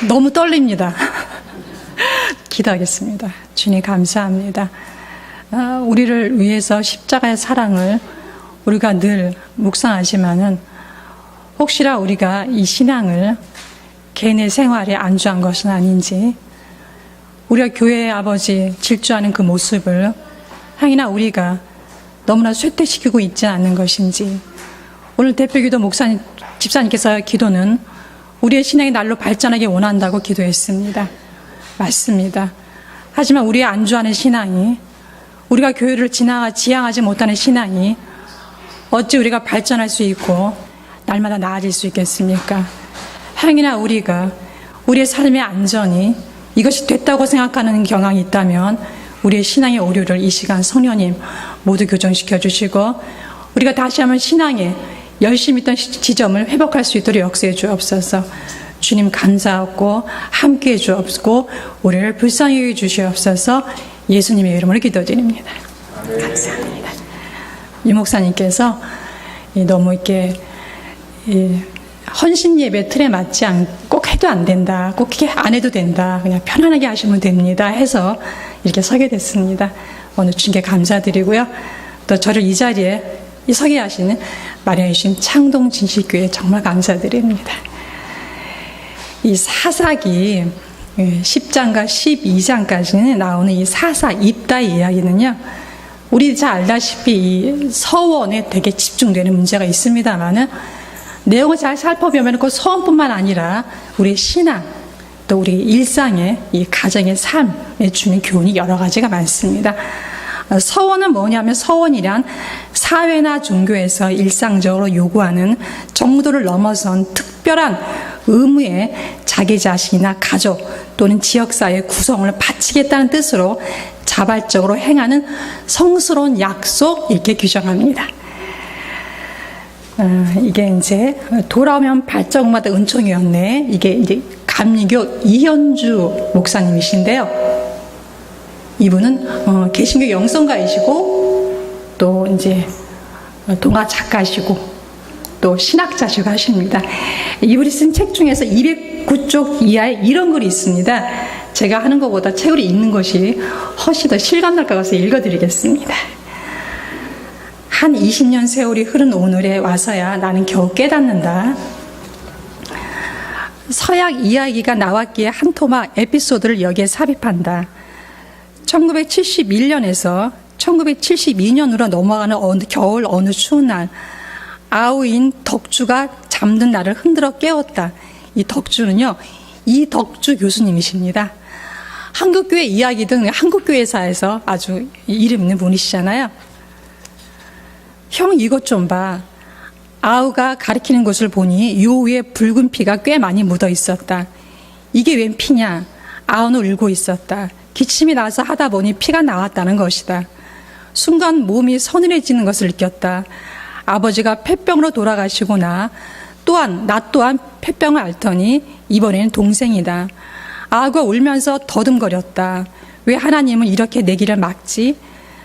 너무 떨립니다. 기도하겠습니다. 주님 감사합니다. 우리를 위해서 십자가의 사랑을 우리가 늘 묵상하지만은 혹시나 우리가 이 신앙을 개인의 생활에 안주한 것은 아닌지, 우리가 교회의 아버지 질주하는 그 모습을 향이나 우리가 너무나 쇠퇴시키고 있지 않는 것인지, 오늘 대표기도 목사님, 집사님께서 기도는 우리의 신앙이 날로 발전하기 원한다고 기도했습니다. 맞습니다. 하지만 우리의 안주하는 신앙이, 우리가 교회를 지향하지 못하는 신앙이 어찌 우리가 발전할 수 있고 날마다 나아질 수 있겠습니까? 행이나 우리가 우리의 삶의 안전이 이것이 됐다고 생각하는 경향이 있다면 우리의 신앙의 오류를 이 시간 성령님 모두 교정시켜 주시고, 우리가 다시 한번 신앙에 열심히 있던 지점을 회복할 수 있도록 역사해 주옵소서. 주님 감사하고 함께해 주옵고 우리를 불쌍히 주시옵소서. 예수님의 이름으로 기도드립니다. 감사합니다. 유 목사님께서 너무 이렇게 헌신 예배 틀에 맞지 않고 꼭 해도 안 된다, 꼭 이렇게 안 해도 된다, 그냥 편안하게 하시면 됩니다 해서 이렇게 서게 됐습니다. 오늘 주님께 감사드리고요. 또 저를 이 자리에 서게 하시는 마련해 주신 창동 진실교회 정말 감사드립니다. 이 사사기 10장과 12장까지는 나오는 이 사사 입다의 이야기는요, 우리 잘 알다시피 이 서원에 되게 집중되는 문제가 있습니다만은 내용을 잘 살펴보면 그 서원뿐만 아니라 우리의 신앙, 또 우리 일상의 이 가정의 삶에 주는 교훈이 여러 가지가 많습니다. 서원은 뭐냐면, 서원이란 사회나 종교에서 일상적으로 요구하는 정도를 넘어선 특별한 의무에 자기 자신이나 가족 또는 지역사회의 구성을 바치겠다는 뜻으로 자발적으로 행하는 성스러운 약속, 이렇게 규정합니다. 이게 이제 돌아오면 발자국마다 은총이었네. 이게 이제 감리교 이현주 목사님이신데요. 이분은 개신교 영성가이시고 또 이제 동화 작가시고 또 신학자시고 하십니다. 이분이 쓴 책 중에서 209쪽 이하에 이런 글이 있습니다. 제가 하는 것보다 책을 읽는 것이 훨씬 더 실감날 것 같아서 읽어드리겠습니다. 한 20년 세월이 흐른 오늘에 와서야 나는 겨우 깨닫는다. 서약 이야기가 나왔기에 한 토막 에피소드를 여기에 삽입한다. 1971년에서 1972년으로 넘어가는 겨울 어느 추운 날, 아우인 덕주가 잠든 나를 흔들어 깨웠다. 이 덕주는요, 이덕주 교수님이십니다. 한국교회 이야기 등 한국교회사에서 아주 이름 있는 분이시잖아요. 형, 이것 좀 봐. 아우가 가리키는 곳을 보니 요 위에 붉은 피가 꽤 많이 묻어 있었다. 이게 웬 피냐? 아우는 울고 있었다. 기침이 나서 하다 보니 피가 나왔다는 것이다. 순간 몸이 서늘해지는 것을 느꼈다. 아버지가 폐병으로 돌아가시고 나 또한 폐병을 앓더니 이번에는 동생이다. 아우가 울면서 더듬거렸다. 왜 하나님은 이렇게 내 길을 막지?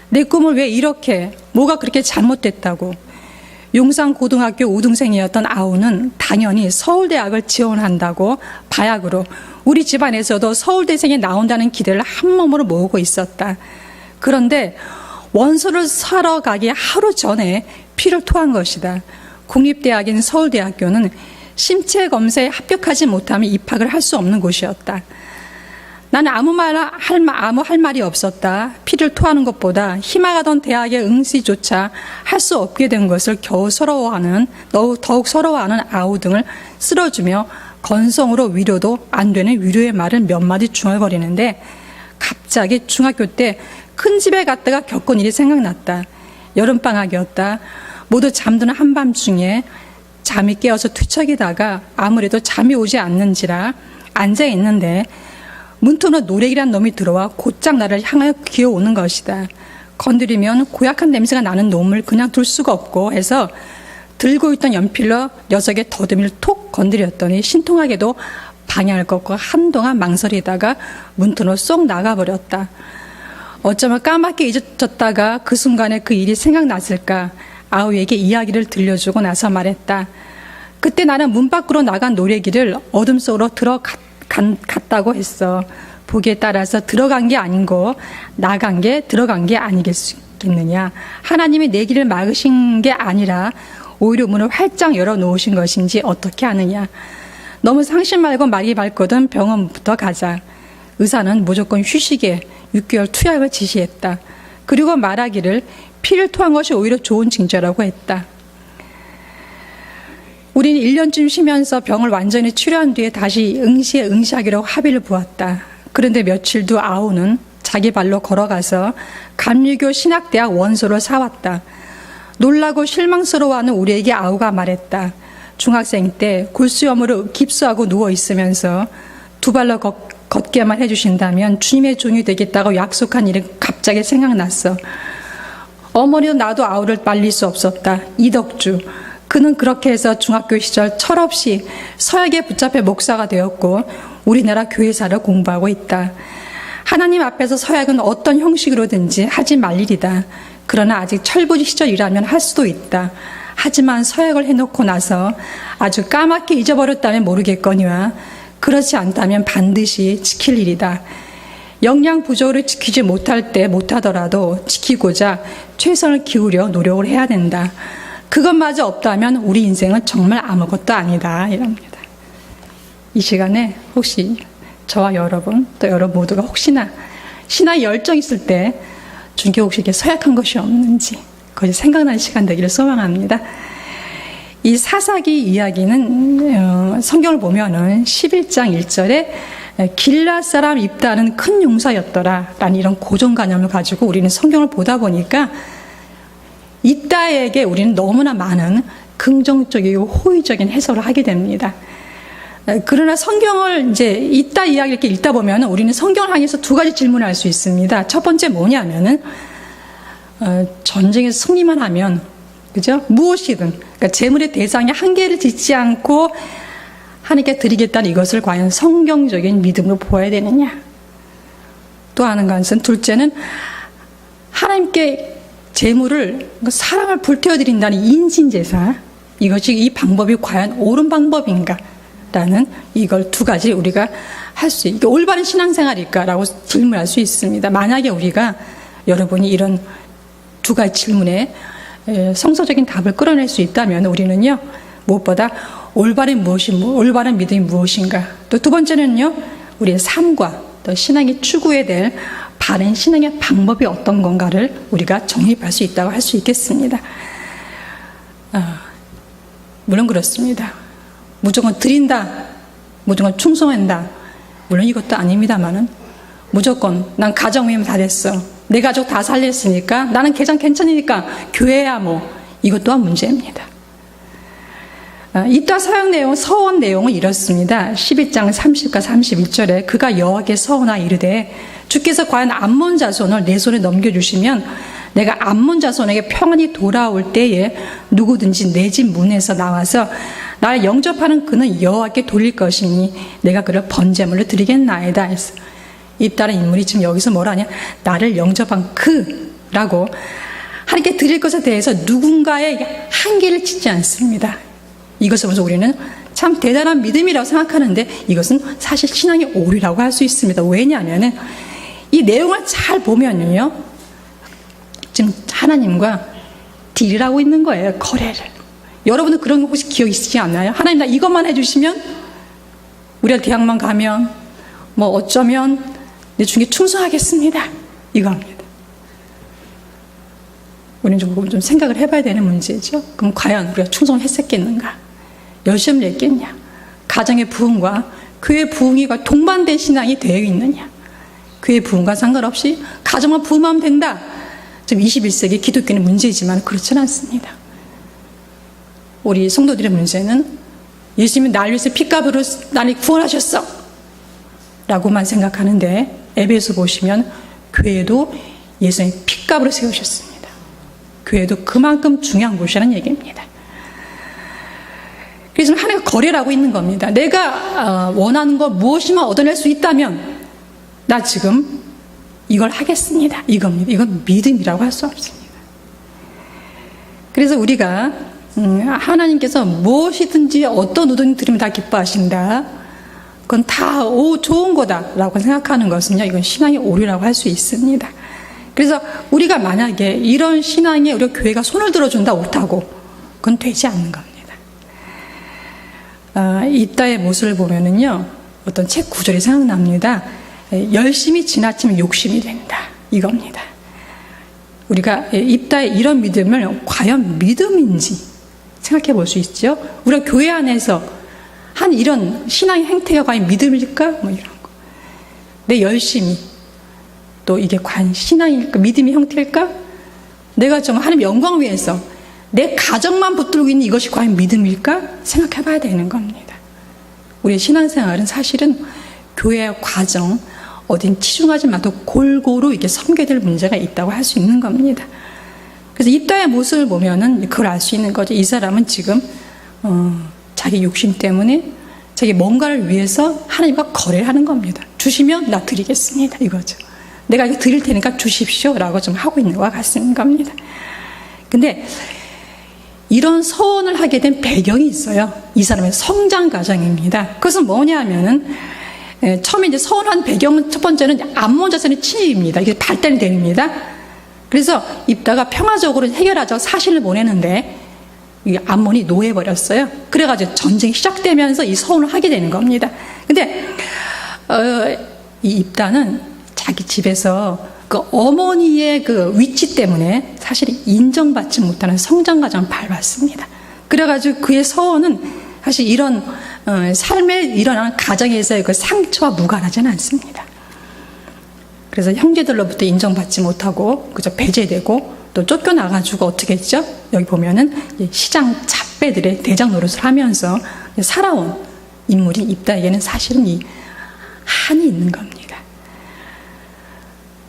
내 꿈을 왜 이렇게, 뭐가 그렇게 잘못됐다고? 용산고등학교 우등생이었던 아우는 당연히 서울대학을 지원한다고 바약으로 우리 집안에서도 서울대생이 나온다는 기대를 한 몸으로 모으고 있었다. 그런데 원서를 사러 가기 하루 전에 피를 토한 것이다. 국립대학인 서울대학교는 신체 검사에 합격하지 못하면 입학을 할 수 없는 곳이었다. 나는 아무 할 말이 없었다. 피를 토하는 것보다 희망하던 대학의 응시조차 할 수 없게 된 것을 더욱 서러워하는 아우 등을 쓸어주며 건성으로 위로도 안 되는 위로의 말을 몇 마디 중얼거리는데, 갑자기 중학교 때 큰 집에 갔다가 겪은 일이 생각났다. 여름방학이었다. 모두 잠드는 한밤중에 잠이 깨어서 뒤척이다가 아무래도 잠이 오지 않는지라 앉아있는데 문틈으로 노래기란 놈이 들어와 곧장 나를 향하여 기어오는 것이다. 건드리면 고약한 냄새가 나는 놈을 그냥 둘 수가 없고 해서 들고 있던 연필로 녀석의 더듬이를 톡 건드렸더니 신통하게도 방향을 꺾고 한동안 망설이다가 문틈으로 쏙 나가버렸다. 어쩌면 까맣게 잊어졌다가 그 순간에 그 일이 생각났을까? 아우에게 이야기를 들려주고 나서 말했다. 그때 나는 문 밖으로 나간 노래기를 어둠 속으로 들어갔다고 했어. 보기에 따라서 들어간 게 아닌 거, 나간 게 들어간 게 아니겠느냐. 하나님이 내 길을 막으신 게 아니라 오히려 문을 활짝 열어놓으신 것인지 어떻게 아느냐. 너무 상심 말고 말이 밝거든 병원부터 가자. 의사는 무조건 휴식에 6개월 투약을 지시했다. 그리고 말하기를 피를 토한 것이 오히려 좋은 징조라고 했다. 우리는 1년쯤 쉬면서 병을 완전히 치료한 뒤에 다시 응시하기로 합의를 보았다. 그런데 며칠 뒤 아우는 자기 발로 걸어가서 감리교 신학대학 원서를 사왔다. 놀라고 실망스러워하는 우리에게 아우가 말했다. 중학생 때 골수염으로 깁스하고 누워있으면서 두 발로 걷게만 해주신다면 주님의 종이 되겠다고 약속한 일이 갑자기 생각났어. 어머니도 나도 아우를 말릴 수 없었다. 이덕주. 그는 그렇게 해서 중학교 시절 철없이 서약에 붙잡혀 목사가 되었고 우리나라 교회사를 공부하고 있다. 하나님 앞에서 서약은 어떤 형식으로든지 하지 말 일이다. 그러나 아직 철부지 시절이라면 할 수도 있다. 하지만 서약을 해놓고 나서 아주 까맣게 잊어버렸다면 모르겠거니와 그렇지 않다면 반드시 지킬 일이다. 영양 부족으로 지키지 못할 때 못하더라도 지키고자 최선을 기울여 노력을 해야 된다. 그것마저 없다면 우리 인생은 정말 아무것도 아니다. 이럽니다. 이 시간에 혹시 저와 여러분 또 여러분 모두가 혹시나 신앙에 열정 있을 때 중교 혹시 이렇게 서약한 것이 없는지 그것이 생각나는 시간 되기를 소망합니다. 이 사사기 이야기는 성경을 보면은 11장 1절에 길앗 사람 입다는 큰 용사였더라 라는 이런 고정관념을 가지고 우리는 성경을 보다 보니까 입다에게 우리는 너무나 많은 긍정적이고 호의적인 해석을 하게 됩니다. 그러나 성경을 이제 입다 이야기를 이렇게 읽다 보면 우리는 성경을 향해서 두 가지 질문을 할 수 있습니다. 첫 번째 뭐냐면은 전쟁에서 승리만 하면 그죠? 무엇이든 그러니까 재물의 대상에 한계를 짓지 않고 하나님께 드리겠다는 이것을 과연 성경적인 믿음으로 보아야 되느냐? 또 하는 것은 둘째는 하나님께 재물을 사랑을 불태워 드린다는 인신제사 이것이 이 방법이 과연 옳은 방법인가? 라는 이걸 두 가지 우리가 할 수 이게 올바른 신앙생활일까라고 질문할 수 있습니다. 만약에 우리가 여러분이 이런 두 가지 질문에 성서적인 답을 끌어낼 수 있다면 우리는요 무엇보다 올바른 믿음이 무엇인가 또 두 번째는요 우리의 삶과 또 신앙이 추구해야 될 바른 신앙의 방법이 어떤 건가를 우리가 정립할 수 있다고 할 수 있겠습니다. 물론 그렇습니다. 무조건 드린다, 무조건 충성한다. 물론 이것도 아닙니다만은 무조건 난 가정이면 다 됐어. 내 가족 다 살렸으니까 나는 개장 괜찮으니까 교회야 뭐 이것 또한 문제입니다. 이따 서원 내용은 이렇습니다. 12장 30과 31절에 그가 여호와께 서원하 이르되 주께서 과연 암몬 자손을 내 손에 넘겨주시면 내가 암몬 자손에게 평안히 돌아올 때에 누구든지 내 집 문에서 나와서 나를 영접하는 그는 여호와께 돌릴 것이니 내가 그를 번제물로 드리겠나이다 했어. 이따른 인물이 지금 여기서 뭐라냐 나를 영접한 그라고 하나님께 드릴 것에 대해서 누군가의 한계를 짓지 않습니다. 이것을 보면서 우리는 참 대단한 믿음이라고 생각하는데 이것은 사실 신앙의 오류라고 할 수 있습니다. 왜냐하면 이 내용을 잘 보면요 지금 하나님과 딜을 하고 있는 거예요. 거래를. 여러분은 그런 거 혹시 기억 있으시지 않나요? 하나님 나 이것만 해주시면 우리가 대학만 가면 뭐 어쩌면 내 중에 충성하겠습니다. 이거 합니다. 우리는 좀 생각을 해봐야 되는 문제죠. 그럼 과연 우리가 충성을 했었겠는가? 열심을 냈겠냐? 가정의 부흥과 교회 부흥이 동반된 신앙이 되어 있느냐? 교회 부흥과 상관없이 가정만 부흥하면 된다. 지금 21세기 기독교는 문제이지만 그렇지는 않습니다. 우리 성도들의 문제는 예수님이 날 위해서 피값으로 나를 구원하셨어 라고만 생각하는데 에베소 보시면 교회도 예수님이 피값으로 세우셨습니다. 교회도 그만큼 중요한 곳이라는 얘기입니다. 그래서 하나님과 거래를 하고 있는 겁니다. 내가 원하는 것 무엇이만 얻어낼 수 있다면 나 지금 이걸 하겠습니다. 이겁니다. 이건 믿음이라고 할 수 없습니다. 그래서 우리가 하나님께서 무엇이든지 어떤 의도를 드리면 다 기뻐하신다. 그건 다 좋은 거다라고 생각하는 것은요, 이건 신앙의 오류라고 할 수 있습니다. 그래서 우리가 만약에 이런 신앙에 우리 교회가 손을 들어준다 못하고 그건 되지 않는 겁니다. 이따의 모습을 보면은요, 어떤 책 구절이 생각납니다. 열심히 지나치면 욕심이 된다. 이겁니다. 우리가 이따의 이런 믿음을 과연 믿음인지 생각해 볼 수 있죠. 우리가 교회 안에서 한 이런 신앙의 행태가 과연 믿음일까? 뭐 이런 거. 내 열심히, 또 이게 과연 신앙일까? 믿음의 형태일까? 내가 좀 하나님 영광 위해서 내 가정만 붙들고 있는 이것이 과연 믿음일까? 생각해 봐야 되는 겁니다. 우리의 신앙생활은 사실은 교회의 과정, 어딘 치중하지 말고 골고루 이게 섬겨야 될 문제가 있다고 할 수 있는 겁니다. 그래서 이따의 모습을 보면은 그걸 알 수 있는 거죠. 이 사람은 지금, 자기 욕심 때문에 자기 뭔가를 위해서 하나님과 거래를 하는 겁니다. 주시면 나 드리겠습니다. 이거죠. 내가 이거 드릴 테니까 주십시오. 라고 좀 하고 있는 것과 같은 겁니다. 근데 이런 서원을 하게 된 배경이 있어요. 이 사람의 성장 과정입니다. 그것은 뭐냐 하면은, 처음에 이제 서원한 배경은 첫 번째는 암몬 자손의 침입입니다. 이게 발단이 됩니다. 그래서 입다가 평화적으로 해결하자고 사신을 보내는데, 이 암몬이 노해버렸어요. 그래가지고 전쟁이 시작되면서 이 서원을 하게 되는 겁니다. 근데, 이 입다는 자기 집에서 그 어머니의 그 위치 때문에 사실 인정받지 못하는 성장 과정을 밟았습니다. 그래가지고 그의 서원은 사실 이런 삶에 일어나는 가정에서의 그 상처와 무관하지는 않습니다. 그래서 형제들로부터 인정받지 못하고 그저 배제되고 또 쫓겨나가지고 어떻게 했죠? 여기 보면은 시장 잡배들의 대장 노릇을 하면서 살아온 인물인 입다에게는 사실은 이 한이 있는 겁니다.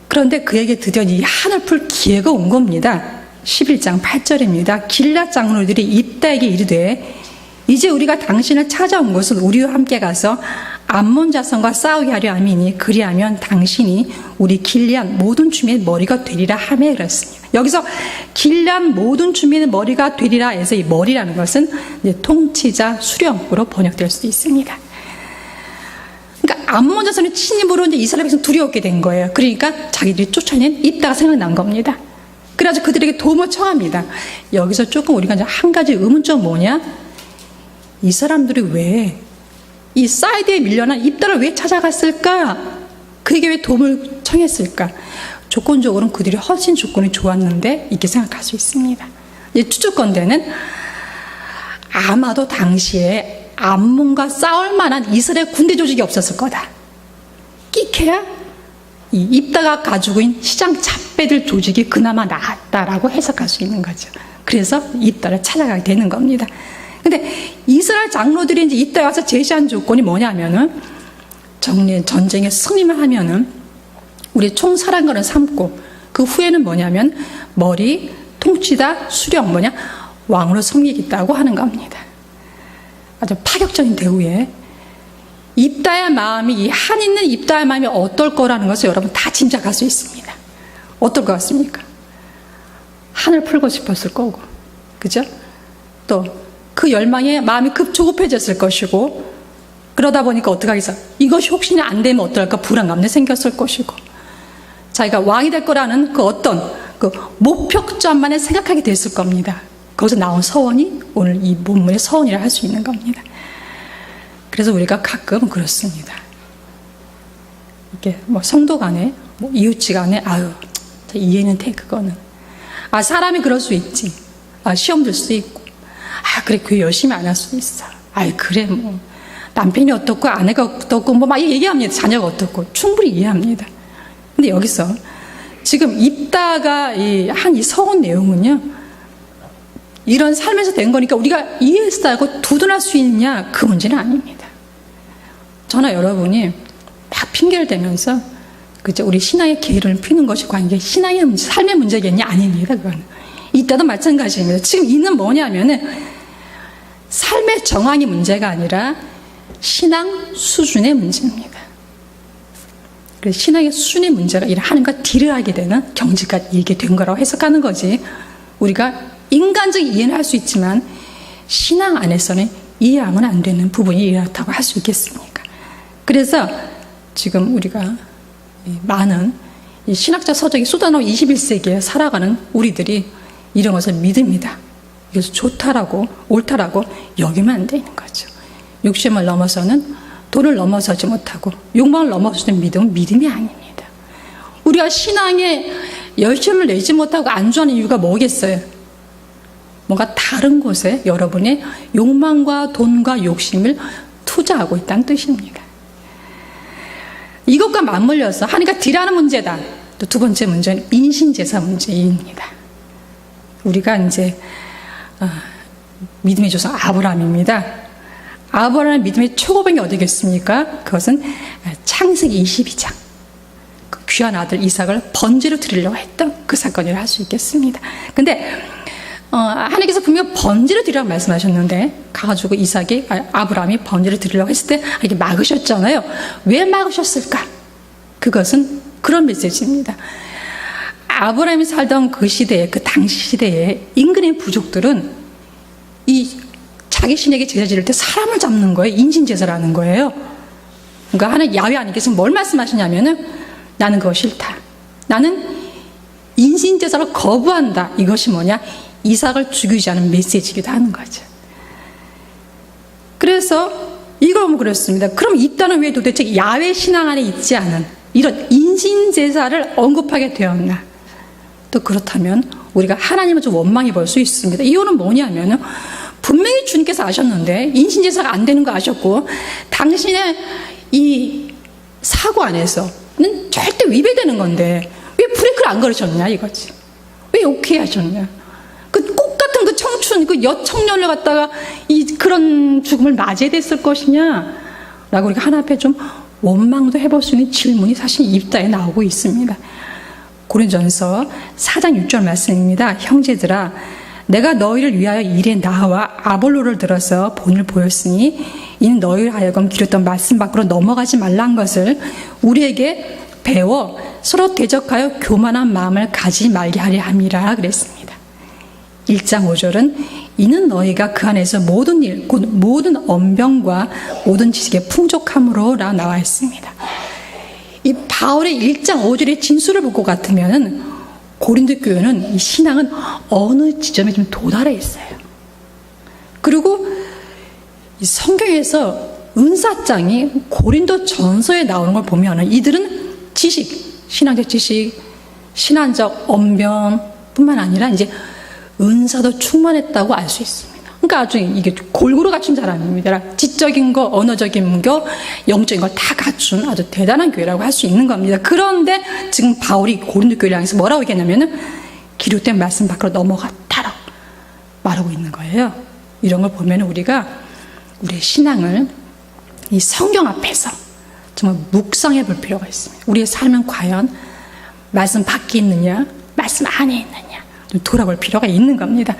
그런데 그에게 드디어 이 한을 풀 기회가 온 겁니다. 11장 8절입니다. 길앗 장로들이 입다에게 이르되 이제 우리가 당신을 찾아온 것은 우리와 함께 가서 암몬 자손과 싸우게 하려 함이니 그리하면 당신이 우리 길앗 모든 주민의 머리가 되리라 하매 그랬습니다. 여기서 길앗 모든 주민의 머리가 되리라 해서 이 머리라는 것은 이제 통치자 수령으로 번역될 수도 있습니다. 그러니까 암몬 자손의 침입으로 이제 이스라엘 백성 두려웠게 된 거예요. 그러니까 자기들이 쫓아낸 입다가 생각난 겁니다. 그래서 그들에게 도움을 청합니다. 여기서 조금 우리가 이제 한 가지 의문점 뭐냐? 이 사람들이 왜 이 사이드에 밀려난 입다를 왜 찾아갔을까? 그에게 왜 도움을 청했을까? 조건적으로는 그들이 훨씬 조건이 좋았는데 이렇게 생각할 수 있습니다. 이제 추측건대는 아마도 당시에 암몬과 싸울 만한 이스라엘 군대 조직이 없었을 거다. 끼케야 이 입다가 가지고 있는 시장 잡배들 조직이 그나마 나았다라고 해석할 수 있는 거죠. 그래서 입다를 찾아가게 되는 겁니다. 근데 이스라엘 장로들이 이제 이때 와서 제시한 조건이 뭐냐면은 전쟁에 승리만 하면은 우리 총사령관을 삼고 그 후에는 뭐냐면 머리, 통치자, 수령 왕으로 섬기겠다고 하는 겁니다. 아주 파격적인 대우에 입다의 마음이 이 한 있는 입다의 마음이 어떨 거라는 것을 여러분 다 짐작할 수 있습니다. 어떨 것 같습니까? 한을 풀고 싶었을 거고, 그죠? 또 그 열망에 마음이 급 조급해졌을 것이고, 그러다 보니까 어떡하겠어? 이것이 혹시나 안 되면 어떨까? 불안감도 생겼을 것이고, 자기가 왕이 될 거라는 그 어떤 그 목표점만을 생각하게 됐을 겁니다. 거기서 나온 서원이 오늘 이 본문의 서원이라 할 수 있는 겁니다. 그래서 우리가 가끔 그렇습니다. 이게 뭐 성도 간에, 뭐 이웃지 간에, 이해는 돼, 그거는. 사람이 그럴 수 있지. 시험 들 수 있고. 그래, 교회 열심히 안 할 수도 있어. 그래, 뭐. 남편이 어떻고, 아내가 어떻고, 뭐 막 얘기합니다. 자녀가 어떻고. 충분히 이해합니다. 근데 여기서 지금 입다가 한 이 서원 내용은요, 이런 삶에서 된 거니까 우리가 이해했다고 두둔할 수 있느냐, 그 문제는 아닙니다. 저나 여러분이 막 핑계를 대면서 그죠, 우리 신앙의 계를 피는 것이 과연 이게 신앙의 문제, 삶의 문제겠냐? 아닙니다. 그건 이때도 마찬가지입니다. 지금 이는 뭐냐면은 삶의 정황이 문제가 아니라 신앙 수준의 문제입니다. 그래서 신앙의 수준의 문제가 하나님과 딜을 하게 되는 경지까지 이게 된 거라고 해석하는 거지. 우리가 인간적인 이해는 할 수 있지만 신앙 안에서는 이해하면 안 되는 부분이 이렇다고 할 수 있겠습니까? 그래서 지금 우리가 많은 이 신학적 서적이 쏟아나온 21세기에 살아가는 우리들이 이런 것을 믿습니다. 이것이 좋다라고 옳다라고 여기면 안 되는 거죠. 욕심을 넘어서는 돈을 넘어서지 못하고 욕망을 넘어서는 믿음은 믿음이 아닙니다. 우리가 신앙에 열심을 내지 못하고 안주하는 이유가 뭐겠어요? 뭔가 다른 곳에 여러분의 욕망과 돈과 욕심을 투자하고 있다는 뜻입니다. 이것과 맞물려서 하니까 딜하는 문제다. 또 두 번째 문제는 인신제사 문제입니다. 우리가 이제 믿음의 조상 아브라함입니다. 아브라함의 믿음의 초고백이 어디겠습니까? 그것은 창세기 22장. 그 귀한 아들 이삭을 번제로 드리려고 했던 그 사건이라 할 수 있겠습니다. 근데 하나님께서 분명 번제로 드리라고 말씀하셨는데 가가지고 아브라함이 번제로 드리려고 했을 때 이렇게 막으셨잖아요. 왜 막으셨을까? 그것은 그런 메시지입니다. 아브라함이 살던 그 시대에, 그 당시 시대에 인근의 부족들은 이 자기 신에게 제사 지를 때 사람을 잡는 거예요. 인신제사라는 거예요. 그러니까 하나님 야훼 하나님께서 뭘 말씀하시냐면은 나는 그거 싫다. 나는 인신제사를 거부한다. 이것이 뭐냐? 이삭을 죽이지 않은 메시지이기도 하는 거죠. 그래서 이걸 보면 그렇습니다. 그럼 있다는 왜 도대체 야훼 신앙 안에 있지 않은 이런 인신제사를 언급하게 되었나? 또 그렇다면 우리가 하나님을 좀 원망해 볼 수 있습니다. 이유는 뭐냐면은 분명히 주님께서 아셨는데 인신제사가 안 되는 거 아셨고 당신의 이 사고 안에서는 절대 위배되는 건데 왜 브레이크를 안 걸으셨냐 이거지. 왜 오케이 하셨냐. 그 꽃 같은 그 청춘 그 여청년을 갖다가 그런 죽음을 맞이해야 됐을 것이냐 라고 우리가 하나 앞에 좀 원망도 해볼 수 있는 질문이 사실 입다에 나오고 있습니다. 고린도전서 4장 6절 말씀입니다. 형제들아 내가 너희를 위하여 일에 나와 아볼로를 들어서 본을 보였으니 이는 너희를 하여금 기르던 말씀 밖으로 넘어가지 말란 것을 우리에게 배워 서로 대적하여 교만한 마음을 가지지 말게 하려 함이라 그랬습니다. 1장 5절은 이는 너희가 그 안에서 모든 일 곧 모든 언병과 모든 지식의 풍족함으로 라 나와 있습니다. 이 바울의 1장 5절의 진술을 볼 것 같으면 고린도 교회는 이 신앙은 어느 지점에 좀 도달해 있어요. 그리고 이 성경에서 은사장이 고린도 전서에 나오는 걸 보면 이들은 지식, 신앙적 지식, 신앙적 언변뿐만 아니라 이제 은사도 충만했다고 알 수 있습니다. 그러니까 아주 이게 골고루 갖춘 사람입니다. 지적인 거, 언어적인 거, 영적인 걸 다 갖춘 아주 대단한 교회라고 할 수 있는 겁니다. 그런데 지금 바울이 고린도 교회를 향해서 뭐라고 얘기했냐면은 기록된 말씀 밖으로 넘어갔다라고 말하고 있는 거예요. 이런 걸 보면 우리가 우리의 신앙을 이 성경 앞에서 정말 묵상해 볼 필요가 있습니다. 우리의 삶은 과연 말씀 밖에 있느냐, 말씀 안에 있느냐 좀 돌아볼 필요가 있는 겁니다.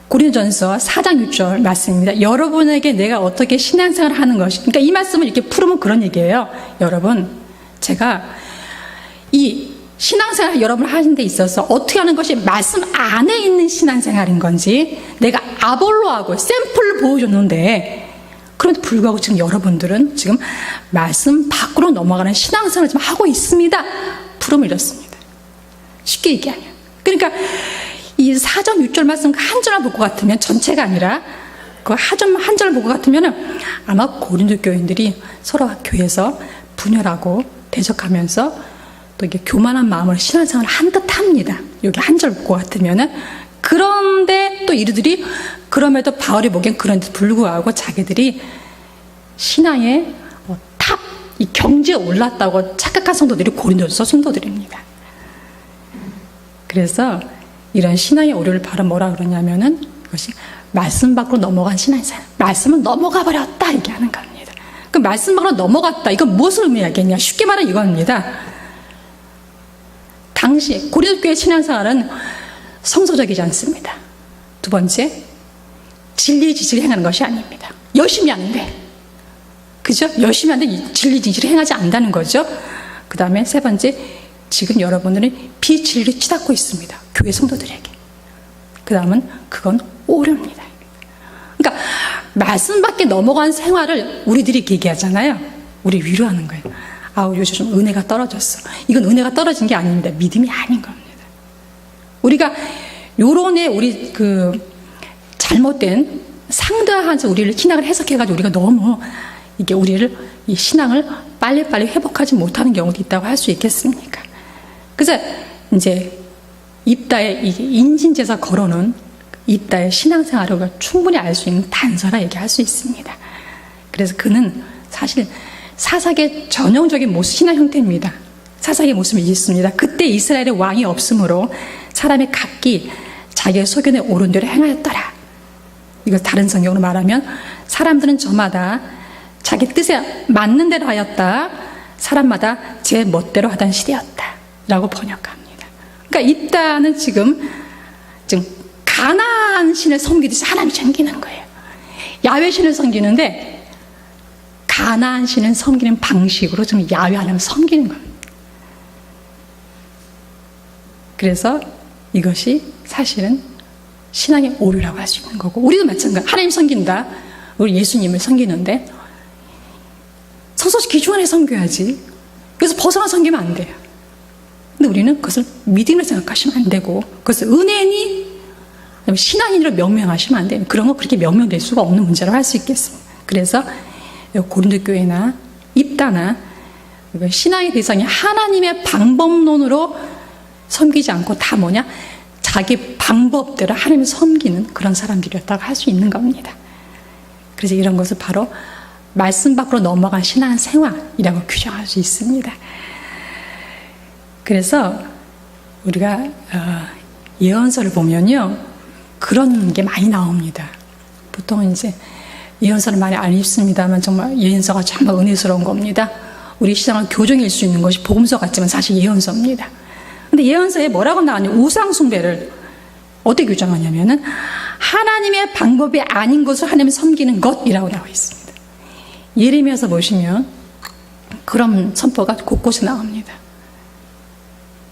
고린도전서 4장 6절 말씀입니다. 여러분에게 내가 어떻게 신앙생활을 하는 것이, 그러니까 이 말씀을 이렇게 풀으면 그런 얘기예요. 여러분, 제가 이 신앙생활 여러분 하는 데 있어서 어떻게 하는 것이 말씀 안에 있는 신앙생활인 건지 내가 아볼로하고 샘플을 보여줬는데 그런데 불구하고 지금 여러분들은 지금 말씀 밖으로 넘어가는 신앙생활을 지금 하고 있습니다. 풀으면 이렇습니다. 쉽게 얘기하면. 그러니까 이 4장 6절 말씀 한 절만 볼 것 같으면 전체가 아니라 그 한 절을 볼 것 같으면 아마 고린도 교인들이 서로 교회에서 분열하고 대적하면서 또 이게 교만한 마음으로 신앙생활을 한 듯합니다. 여기 한 절 볼 것 같으면은. 그런데 또 이들이 그럼에도 바울이 보기엔 그런데 불구하고 자기들이 신앙의 이 경지에 올랐다고 착각한 성도들이 고린도전서 성도들입니다. 그래서 이런 신앙의 오류를 바로 뭐라 그러냐면은 그것이 말씀 밖으로 넘어간 신앙생활. 말씀은 넘어가 버렸다 얘기하는 겁니다. 그 말씀 밖으로 넘어갔다. 이건 무엇을 의미하겠냐? 쉽게 말하면 이겁니다. 당시 고린도 교회 신앙생활은 성서적이지 않습니다. 두 번째, 진리 지식을 행하는 것이 아닙니다. 열심히 하는데, 그죠? 열심히 하는데 진리 지식을 행하지 않는다는 거죠. 그 다음에 세 번째, 지금 여러분들은 비진리를 치닫고 있습니다. 교회 성도들에게. 그 다음은 그건 오류입니다. 그러니까 말씀 밖에 넘어간 생활을 우리들이 얘기하잖아요. 우리 위로하는 거예요. 아우, 요즘 좀 은혜가 떨어졌어. 이건 은혜가 떨어진 게 아닙니다. 믿음이 아닌 겁니다. 우리가 요런에 우리 잘못된 상대하면서 우리를 신앙을 해석해가지고 우리가 너무 이게 우리를 이 신앙을 빨리빨리 회복하지 못하는 경우도 있다고 할 수 있겠습니까? 그래서 이제 입다의 인신제사 거론은 입다의 신앙생활을 충분히 알 수 있는 단서라 얘기할 수 있습니다. 그래서 그는 사실 사사기의 전형적인 모습, 신앙 형태입니다. 사사기의 모습이 있습니다. 그때 이스라엘의 왕이 없으므로 사람이 각기 자기의 소견에 옳은 대로 행하였더라. 이걸 다른 성경으로 말하면 사람들은 저마다 자기 뜻에 맞는 대로 하였다. 사람마다 제 멋대로 하던 시대였다. 라고 번역합니다. 그러니까 입다는 지금 가나안 신을 섬기듯이 하나님 섬기는 거예요. 야훼 신을 섬기는데 가나안 신을 섬기는 방식으로 좀 야훼 하나님을 섬기는 겁니다. 그래서 이것이 사실은 신앙의 오류라고 할 수 있는 거고, 우리도 마찬가지로 하나님 섬긴다. 우리 예수님을 섬기는데 성소시 기준 안에 섬겨야지. 그래서 벗어나 섬기면 안 돼요. 근데 우리는 그것을 믿음으로 생각하시면 안 되고, 그것을 은혜니 신앙인으로 명명하시면 안 돼요. 그런 거 그렇게 명명될 수가 없는 문제라고 할 수 있겠습니다. 그래서 고린도 교회나 입다나 신앙의 대상이 하나님의 방법론으로 섬기지 않고 다 뭐냐? 자기 방법대로 하나님을 섬기는 그런 사람들이었다고 할 수 있는 겁니다. 그래서 이런 것을 바로 말씀 밖으로 넘어간 신앙생활이라고 규정할 수 있습니다. 그래서 우리가 예언서를 보면요, 그런 게 많이 나옵니다. 보통은 이제 예언서를 많이 안 읽습니다만 정말 예언서가 정말 은혜스러운 겁니다. 우리 신앙을 교정일 수 있는 것이 복음서 같지만 사실 예언서입니다. 근데 예언서에 뭐라고 나왔냐? 우상 숭배를 어떻게 규정하냐면은 하나님의 방법이 아닌 것을 하나님을 섬기는 것이라고 나와 있습니다. 예레미야서 보시면 그런 선포가 곳곳에 나옵니다.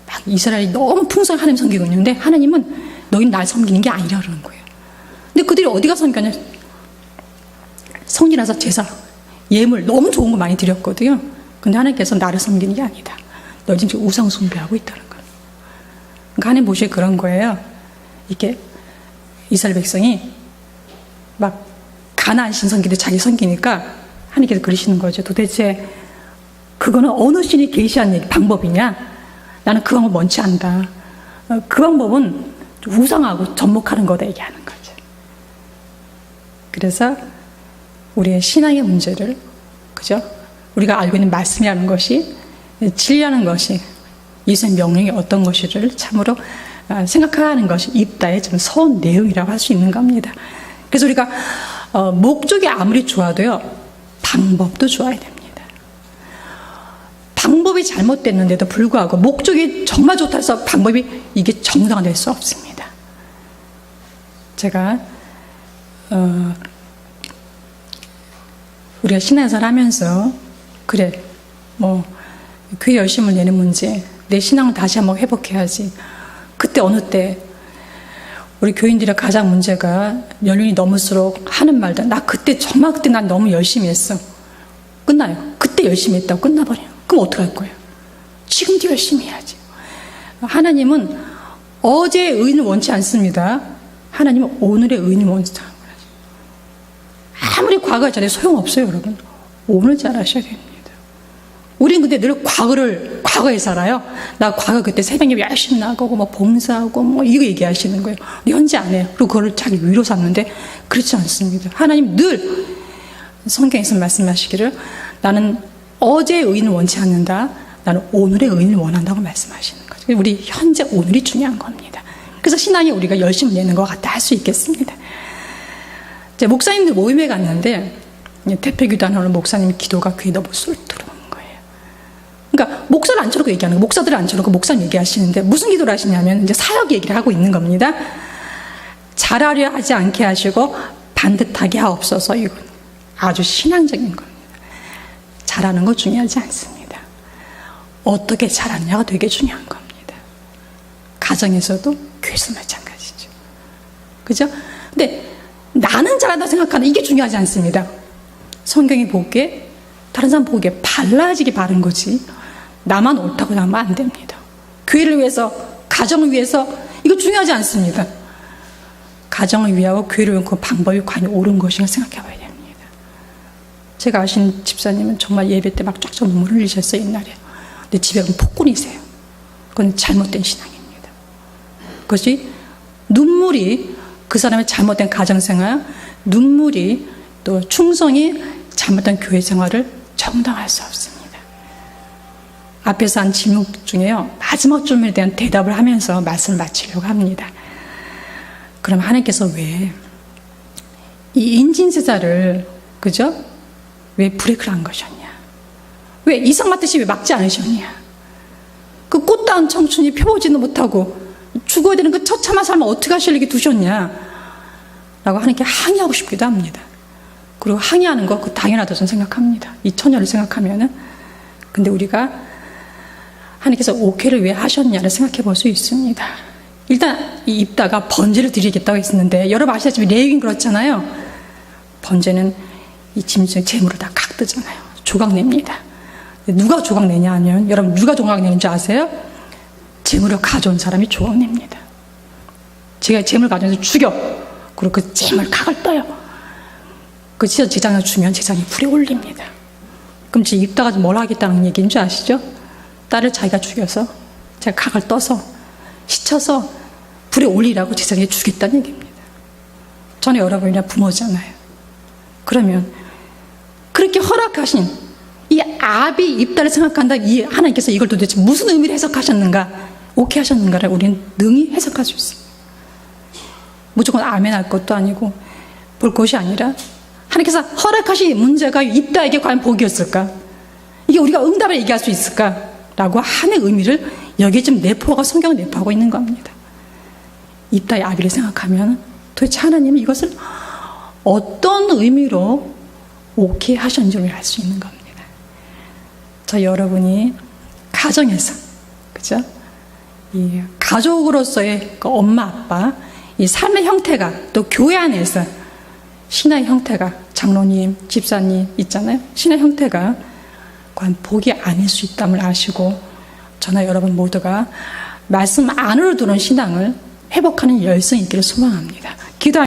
막 이스라엘이 너무 풍성히 하나님 섬기고 있는데 하나님은 너희는 날 섬기는 게 아니라 그러는 거예요. 근데 그들이 어디가 섬겼냐? 성전에서 제사, 예물 너무 좋은 거 많이 드렸거든요. 근데 하나님께서 나를 섬기는 게 아니다. 너희 지금 우상 숭배하고 있다는 거예요. 그러니까 하나님 보시기에 그런 거예요. 이렇게 이스라엘 백성이 막 가나안 신 섬기듯 자기 섬기니까 하나님께서 그러시는 거죠. 도대체 그거는 어느 신이 계시한 방법이냐? 나는 그 방법 원치 않다. 그 방법은 우상하고 접목하는 거다 얘기하는 거죠. 그래서 우리의 신앙의 문제를, 그죠? 우리가 알고 있는 말씀이라는 것이, 진리라는 것이, 예수의 명령이 어떤 것인지를 참으로 생각하는 것이 입다의 좀 서운 내용이라고 할 수 있는 겁니다. 그래서 우리가 목적이 아무리 좋아도요, 방법도 좋아야 됩니다. 방법이 잘못됐는데도 불구하고 목적이 정말 좋다 해서 방법이 이게 정당화될 수 없습니다. 제가 우리가 신앙생활 하면서 그래 뭐 교회 열심을 내는 문제, 내 신앙을 다시 한번 회복해야지. 그때 어느 때 우리 교인들의 가장 문제가 연륜이 넘을수록 하는 말들, 나 그때 정말 그때 난 너무 열심히 했어. 끝나요. 그때 열심히 했다고 끝나버려요. 그럼 어떡할 거예요? 지금도 열심히 해야지. 하나님은 어제의 의인을 원치 않습니다. 하나님은 오늘의 의인을 원치 않아요. 아무리 과거에 잘해도 소용없어요, 여러분. 오늘 잘하셔야 됩니다. 우린 근데 늘 과거에 살아요. 나 과거 그때 새벽에 열심히 나가고 뭐 봉사하고 뭐 이거 얘기하시는 거예요. 현재 안 해요. 그리고 그걸 자기 위로 삼는데 그렇지 않습니다. 하나님 늘 성경에서 말씀하시기를 나는 어제의 의인을 원치 않는다. 나는 오늘의 의인을 원한다고 말씀하시는 거죠. 우리 현재 오늘이 중요한 겁니다. 그래서 신앙에 우리가 열심히 내는 것 같다 할 수 있겠습니다. 제 목사님들 모임에 갔는데 대표기도하는 목사님 기도가 귀에 너무 쏠 들어오는 거예요. 그러니까 목사를 앉혀놓고 얘기하는 거예요. 목사들을 앉혀놓고 목사님 얘기하시는데 무슨 기도를 하시냐면 이제 사역 얘기를 하고 있는 겁니다. 잘하려 하지 않게 하시고 반듯하게 하옵소서. 이건 아주 신앙적인 겁니다. 잘하는 거 중요하지 않습니다. 어떻게 잘하느냐가 되게 중요한 겁니다. 가정에서도 교회에서 마찬가지죠. 그죠? 근데 나는 잘한다 생각하는 이게 중요하지 않습니다. 성경이 보기에, 다른 사람 보기에 발라지게 바른 거지 나만 옳다고 생각하면 안 됩니다. 교회를 위해서, 가정을 위해서 이거 중요하지 않습니다. 가정을 위하고 교회를 위한 그 방법이 과연 옳은 것인가 생각해 봐야 됩니다. 제가 아신 집사님은 정말 예배 때 막 쫙쫙 눈물을 흘리셨어요, 옛날에. 근데 집에 가면 폭군이세요. 그건 잘못된 신앙입니다. 그것이 눈물이 그 사람의 잘못된 가정생활, 눈물이 또 충성이 잘못된 교회 생활을 정당할 수 없습니다. 앞에서 한 질문 중에요, 마지막 질문에 대한 대답을 하면서 말씀을 마치려고 합니다. 그럼 하나님께서 왜 이 인진세자를, 그죠? 왜 브레이크를 한 것이었냐? 왜 이삭 맞듯이 왜 막지 않으셨냐? 그 꽃다운 청춘이 펴보지도 못하고 죽어야 되는 그 처참한 삶을 어떻게 하시려고 두셨냐? 라고 하나님께 항의하고 싶기도 합니다. 그리고 항의하는 거 그 당연하다고 저는 생각합니다. 이 처녀를 생각하면은. 근데 우리가 하나님께서 오케이를 왜 하셨냐를 생각해 볼 수 있습니다. 일단 이 입다가 번제를 드리겠다고 했었는데 여러분 아시다시피 레위기는 그렇잖아요. 번제는 이 짐승의 재물을 다 각뜨잖아요. 조각 냅니다. 누가 조각 내냐 하면, 여러분 누가 조각 내는 줄 아세요? 재물을 가져온 사람이 조각 냅니다. 제가 재물 가져와서 죽여. 그리고 그 재물 각을 떠요. 그 진짜 제장을 주면 제장이 불에 올립니다. 그럼 제 입다가 뭘 하겠다는 얘기인 줄 아시죠? 딸을 자기가 죽여서 제가 각을 떠서 시쳐서 불에 올리라고 제장에 주겠다는 얘기입니다. 저는 여러분이나 부모잖아요. 그러면 그렇게 허락하신 이 아비 입다를 생각한다, 이 하나님께서 이걸 도대체 무슨 의미로 해석하셨는가, 오케이 하셨는가를 우리는 능히 해석할 수 있습니다. 무조건 아멘 할 것도 아니고 볼 것이 아니라 하나님께서 허락하신 문제가 입다에게 과연 복이었을까? 이게 우리가 응답을 얘기할 수 있을까? 라고 하는 의미를 여기에 지금 내포가 성경을 내포하고 있는 겁니다. 입다의 아비를 생각하면 도대체 하나님은 이것을 어떤 의미로 오케이 하셨는지를 알 수 있는 겁니다. 저 여러분이 가정에서, 그죠? 이 가족으로서의 그 엄마, 아빠, 이 삶의 형태가 또 교회 안에서 신앙의 형태가, 장로님, 집사님 있잖아요. 신앙의 형태가 과연 복이 아닐 수 있다는 걸 아시고 저나 여러분 모두가 말씀 안으로 들어온 신앙을 회복하는 열성이 있기를 소망합니다. 기도